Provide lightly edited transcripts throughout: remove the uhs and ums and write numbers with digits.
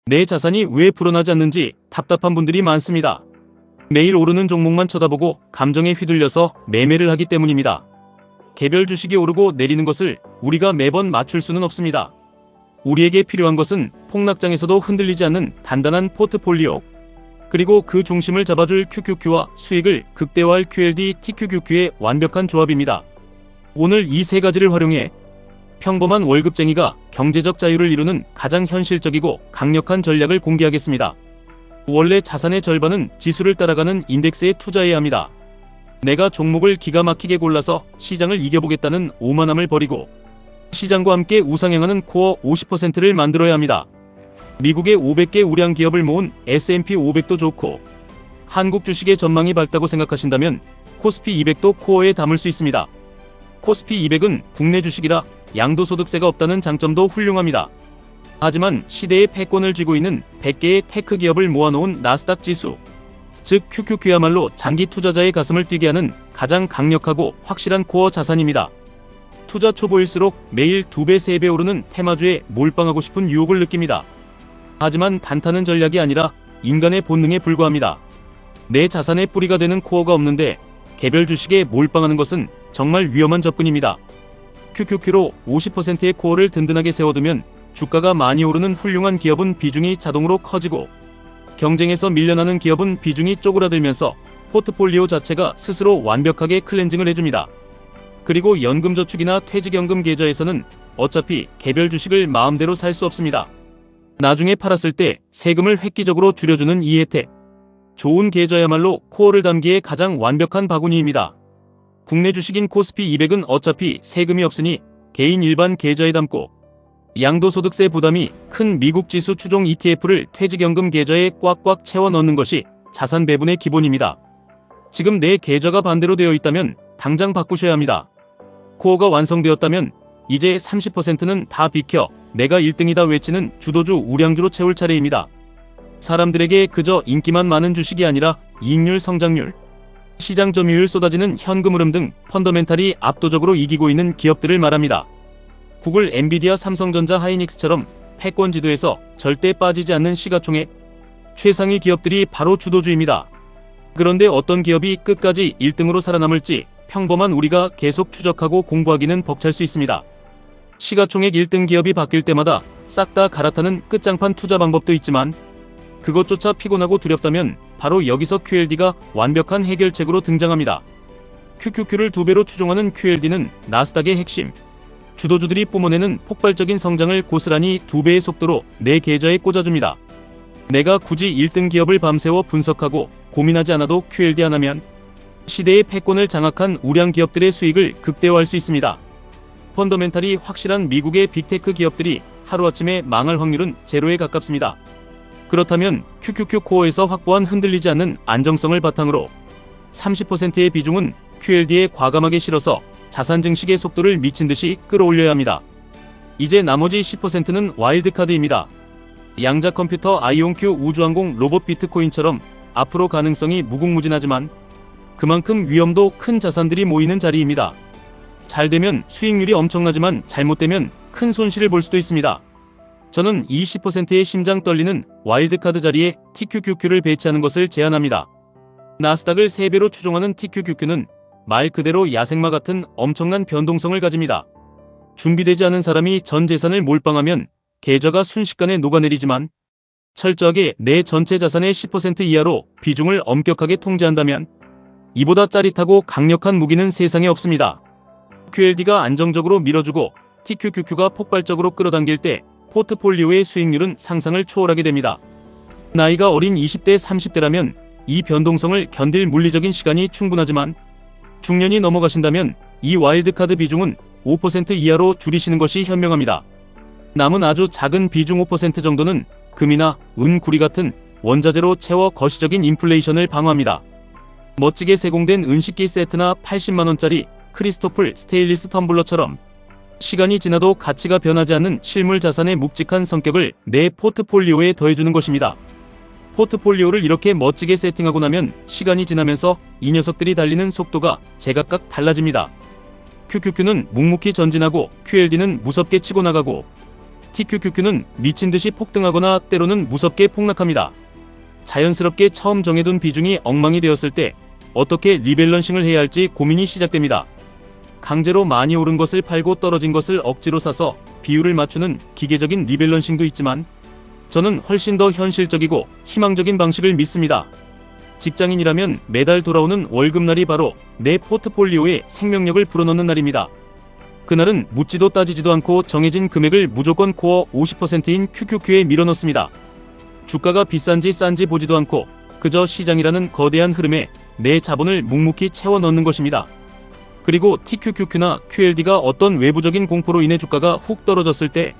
내 자산이 왜 불어나지 않는지 답답한 분들이 많습니다. 매일 오르는 종목만 쳐다보고 감정에 휘둘려서 매매를 하기 때문입니다. 개별 주식이 오르고 내리는 것을 우리가 매번 맞출 수는 없습니다. 우리에게 필요한 것은 폭락장에서도 흔들리지 않는 단단한 포트폴리오, 그리고 그 중심을 잡아줄 QQQ와 수익을 극대화할 QLD, TQQQ의 완벽한 조합입니다. 오늘 이 세 가지를 활용해 평범한 월급쟁이가 경제적 자유를 이루는 가장 현실적이고 강력한 전략을 공개하겠습니다. 원래 자산의 절반은 지수를 따라가는 인덱스에 투자해야 합니다. 내가 종목을 기가 막히게 골라서 시장을 이겨보겠다는 오만함을 버리고 시장과 함께 우상향하는 코어 50%를 만들어야 합니다. 미국의 500개 우량 기업을 모은 S&P 500도 좋고 한국 주식의 전망이 밝다고 생각하신다면 코스피 200도 코어에 담을 수 있습니다. 코스피 200은 국내 주식이라 양도소득세가 없다는 장점도 훌륭합니다. 하지만 시대의 패권을 쥐고 있는 100개의 테크 기업을 모아놓은 나스닥 지수, 즉 QQQ야말로 장기 투자자의 가슴을 뛰게 하는 가장 강력하고 확실한 코어 자산입니다. 투자 초보일수록 매일 2배, 3배 오르는 테마주에 몰빵하고 싶은 유혹을 느낍니다. 하지만 단타는 전략이 아니라 인간의 본능에 불과합니다. 내 자산의 뿌리가 되는 코어가 없는데 개별 주식에 몰빵하는 것은 정말 위험한 접근입니다. QQQ로 50%의 코어를 든든하게 세워두면 주가가 많이 오르는 훌륭한 기업은 비중이 자동으로 커지고 경쟁에서 밀려나는 기업은 비중이 쪼그라들면서 포트폴리오 자체가 스스로 완벽하게 클렌징을 해줍니다. 그리고 연금저축이나 퇴직연금 계좌에서는 어차피 개별 주식을 마음대로 살 수 없습니다. 나중에 팔았을 때 세금을 획기적으로 줄여주는 이 혜택. 좋은 계좌야말로 코어를 담기에 가장 완벽한 바구니입니다. 국내 주식인 코스피 200은 어차피 세금이 없으니 개인 일반 계좌에 담고 양도소득세 부담이 큰 미국 지수 추종 ETF를 퇴직연금 계좌에 꽉꽉 채워 넣는 것이 자산 배분의 기본입니다. 지금 내 계좌가 반대로 되어 있다면 당장 바꾸셔야 합니다. 코어가 완성되었다면 이제 30%는 다 비켜 내가 1등이다 외치는 주도주 우량주로 채울 차례입니다. 사람들에게 그저 인기만 많은 주식이 아니라 이익률, 성장률, 시장 점유율, 쏟아지는 현금 흐름 등 펀더멘탈이 압도적으로 이기고 있는 기업들을 말합니다. 구글, 엔비디아, 삼성전자, 하이닉스처럼 패권 지도에서 절대 빠지지 않는 시가총액 최상위 기업들이 바로 주도주입니다. 그런데 어떤 기업이 끝까지 1등으로 살아남을지 평범한 우리가 계속 추적하고 공부하기는 벅찰 수 있습니다. 시가총액 1등 기업이 바뀔 때마다 싹 다 갈아타는 끝장판 투자 방법도 있지만 그것조차 피곤하고 두렵다면 바로 여기서 QLD가 완벽한 해결책으로 등장합니다. QQQ를 2배로 추종하는 QLD는 나스닥의 핵심. 주도주들이 뿜어내는 폭발적인 성장을 고스란히 2배의 속도로 내 계좌에 꽂아줍니다. 내가 굳이 1등 기업을 밤새워 분석하고 고민하지 않아도 QLD 하나면 시대의 패권을 장악한 우량 기업들의 수익을 극대화할 수 있습니다. 펀더멘탈이 확실한 미국의 빅테크 기업들이 하루아침에 망할 확률은 제로에 가깝습니다. 그렇다면 QQQ 코어에서 확보한 흔들리지 않는 안정성을 바탕으로 30%의 비중은 QLD에 과감하게 실어서 자산 증식의 속도를 미친듯이 끌어올려야 합니다. 이제 나머지 10%는 와일드카드입니다. 양자 컴퓨터, 아이온큐, 우주항공, 로봇, 비트코인처럼 앞으로 가능성이 무궁무진하지만 그만큼 위험도 큰 자산들이 모이는 자리입니다. 잘 되면 수익률이 엄청나지만 잘못되면 큰 손실을 볼 수도 있습니다. 저는 이 10%의 심장 떨리는 와일드카드 자리에 TQQQ를 배치하는 것을 제안합니다. 나스닥을 3배로 추종하는 TQQQ는 말 그대로 야생마 같은 엄청난 변동성을 가집니다. 준비되지 않은 사람이 전 재산을 몰빵하면 계좌가 순식간에 녹아내리지만 철저하게 내 전체 자산의 10% 이하로 비중을 엄격하게 통제한다면 이보다 짜릿하고 강력한 무기는 세상에 없습니다. QLD가 안정적으로 밀어주고 TQQQ가 폭발적으로 끌어당길 때 포트폴리오의 수익률은 상상을 초월하게 됩니다. 나이가 어린 20대, 30대라면 이 변동성을 견딜 물리적인 시간이 충분하지만 중년이 넘어가신다면 이 와일드카드 비중은 5% 이하로 줄이시는 것이 현명합니다. 남은 아주 작은 비중 5% 정도는 금이나 은, 구리 같은 원자재로 채워 거시적인 인플레이션을 방어합니다. 멋지게 세공된 은식기 세트나 80만원짜리 크리스토플 스테인리스 텀블러처럼 시간이 지나도 가치가 변하지 않는 실물 자산의 묵직한 성격을 내 포트폴리오에 더해주는 것입니다. 포트폴리오를 이렇게 멋지게 세팅하고 나면 시간이 지나면서 이 녀석들이 달리는 속도가 제각각 달라집니다. QQQ는 묵묵히 전진하고 QLD는 무섭게 치고 나가고 TQQQ는 미친듯이 폭등하거나 때로는 무섭게 폭락합니다. 자연스럽게 처음 정해둔 비중이 엉망이 되었을 때 어떻게 리밸런싱을 해야 할지 고민이 시작됩니다. 강제로 많이 오른 것을 팔고 떨어진 것을 억지로 사서 비율을 맞추는 기계적인 리밸런싱도 있지만 저는 훨씬 더 현실적이고 희망적인 방식을 믿습니다. 직장인이라면 매달 돌아오는 월급날이 바로 내 포트폴리오에 생명력을 불어넣는 날입니다. 그날은 묻지도 따지지도 않고 정해진 금액을 무조건 코어 50%인 QQQ에 밀어넣습니다. 주가가 비싼지 싼지 보지도 않고 그저 시장이라는 거대한 흐름에 내 자본을 묵묵히 채워 넣는 것입니다. 그리고 TQQQ나 QLD가 어떤 외부적인 공포로 인해 주가가 훅 떨어졌을 때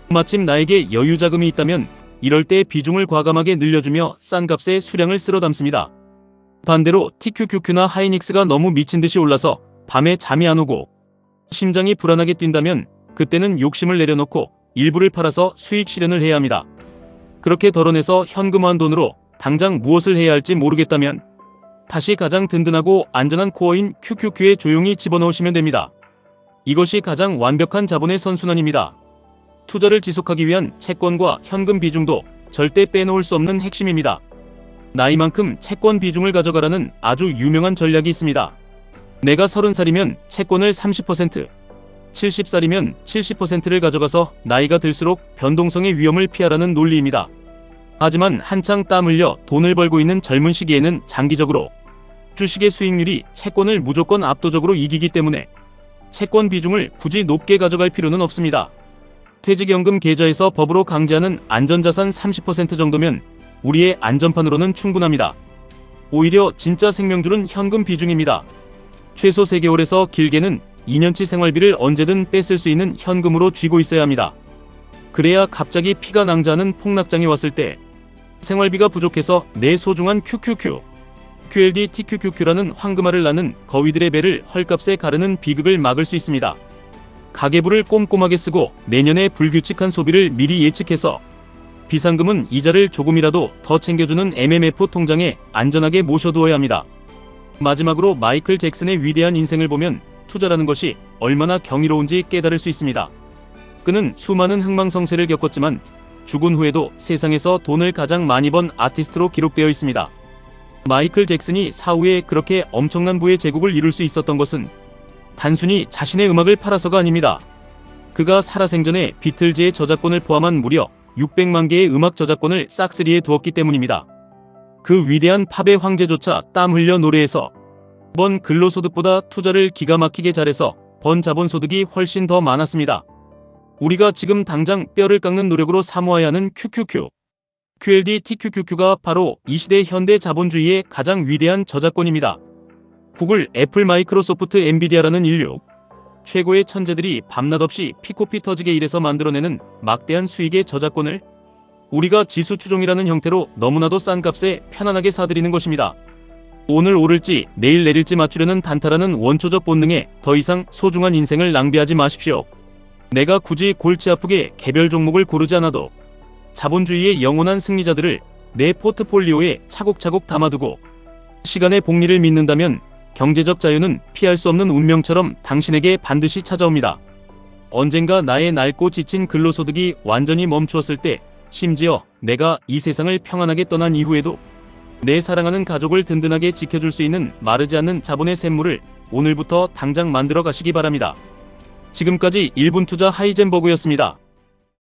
마침 나에게 여유 자금이 있다면 이럴 때 비중을 과감하게 늘려주며 싼 값에 수량을 쓸어 담습니다. 반대로 TQQQ나 하이닉스가 너무 미친 듯이 올라서 밤에 잠이 안 오고 심장이 불안하게 뛴다면 그때는 욕심을 내려놓고 일부를 팔아서 수익 실현을 해야 합니다. 그렇게 덜어내서 현금화한 돈으로 당장 무엇을 해야 할지 모르겠다면 다시 가장 든든하고 안전한 코어인 QQQ에 조용히 집어넣으시면 됩니다. 이것이 가장 완벽한 자본의 선순환입니다. 투자를 지속하기 위한 채권과 현금 비중도 절대 빼놓을 수 없는 핵심입니다. 나이만큼 채권 비중을 가져가라는 아주 유명한 전략이 있습니다. 내가 30살이면 채권을 30%, 70살이면 70%를 가져가서 나이가 들수록 변동성의 위험을 피하라는 논리입니다. 하지만 한창 땀 흘려 돈을 벌고 있는 젊은 시기에는 장기적으로 주식의 수익률이 채권을 무조건 압도적으로 이기기 때문에 채권 비중을 굳이 높게 가져갈 필요는 없습니다. 퇴직연금 계좌에서 법으로 강제하는 안전자산 30% 정도면 우리의 안전판으로는 충분합니다. 오히려 진짜 생명줄은 현금 비중입니다. 최소 3개월에서 길게는 2년치 생활비를 언제든 뺐을 수 있는 현금으로 쥐고 있어야 합니다. 그래야 갑자기 피가 낭자하는 폭락장이 왔을 때 생활비가 부족해서 내 소중한 QQQ, QLD, TQQQ라는 황금알을 낳는 거위들의 배를 헐값에 가르는 비극을 막을 수 있습니다. 가계부를 꼼꼼하게 쓰고 내년에 불규칙한 소비를 미리 예측해서 비상금은 이자를 조금이라도 더 챙겨주는 MMF 통장에 안전하게 모셔두어야 합니다. 마지막으로 마이클 잭슨의 위대한 인생을 보면 투자라는 것이 얼마나 경이로운지 깨달을 수 있습니다. 그는 수많은 흥망성쇠를 겪었지만 죽은 후에도 세상에서 돈을 가장 많이 번 아티스트로 기록되어 있습니다. 마이클 잭슨이 사후에 그렇게 엄청난 부의 제국을 이룰 수 있었던 것은 단순히 자신의 음악을 팔아서가 아닙니다. 그가 살아생전에 비틀즈의 저작권을 포함한 무려 600만 개의 음악 저작권을 싹쓸이에 두었기 때문입니다. 그 위대한 팝의 황제조차 땀 흘려 노래해서 번 근로소득보다 투자를 기가 막히게 잘해서 번 자본소득이 훨씬 더 많았습니다. 우리가 지금 당장 뼈를 깎는 노력으로 사모해야 하는 QQQ, QLD, TQQQ가 바로 이 시대 현대 자본주의의 가장 위대한 저작권입니다. 구글, 애플, 마이크로소프트, 엔비디아라는 인류 최고의 천재들이 밤낮 없이 피코피 터지게 일해서 만들어내는 막대한 수익의 저작권을 우리가 지수 추종이라는 형태로 너무나도 싼 값에 편안하게 사들이는 것입니다. 오늘 오를지 내일 내릴지 맞추려는 단타라는 원초적 본능에 더 이상 소중한 인생을 낭비하지 마십시오. 내가 굳이 골치 아프게 개별 종목을 고르지 않아도 자본주의의 영원한 승리자들을 내 포트폴리오에 차곡차곡 담아두고 시간의 복리를 믿는다면 경제적 자유는 피할 수 없는 운명처럼 당신에게 반드시 찾아옵니다. 언젠가 나의 낡고 지친 근로소득이 완전히 멈추었을 때, 심지어 내가 이 세상을 평안하게 떠난 이후에도 내 사랑하는 가족을 든든하게 지켜줄 수 있는 마르지 않는 자본의 샘물을 오늘부터 당장 만들어 가시기 바랍니다. 지금까지 1분 투자 하이젠버그였습니다.